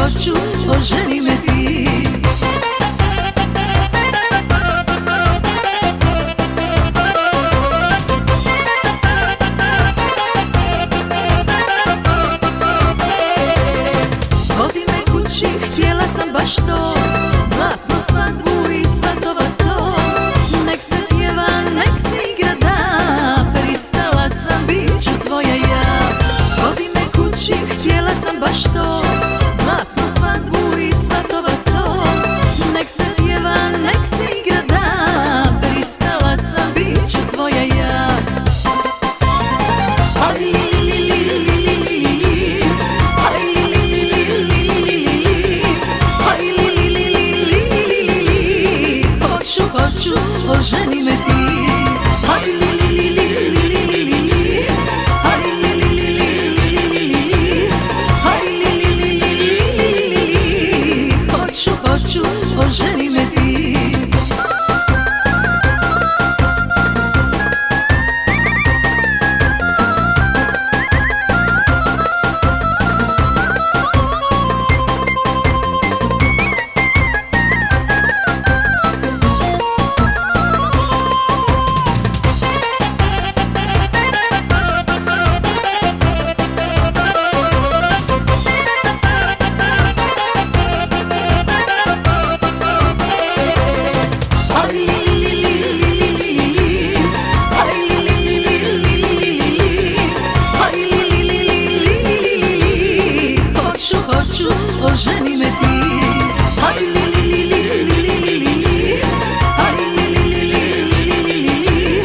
hoću, oženi me ti. Vodi me kući, htjela sam baš to, zlatnu svadbu i svatova sto. Nek se pjeva, nek se igra da, pristala sam, bit ću tvoja ja. Vodi me kući, htjela sam baš to, zlatnu svadbu i svatova sto. Nek se pjeva, nek se igra da, pristala sam, bit ću tvoja ja. Hoću, oženi me ti. Aj li li li li li li li, aj li li li li li li li, aj li li li li li li li. Hoću, oženi me ti. Hoću, oženi me ti. Aj li li li li li li li li, aj li li li li li li li li,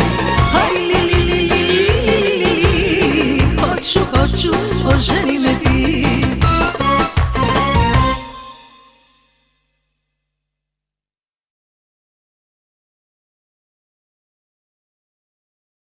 aj li li li li li li li. Hoću, oženi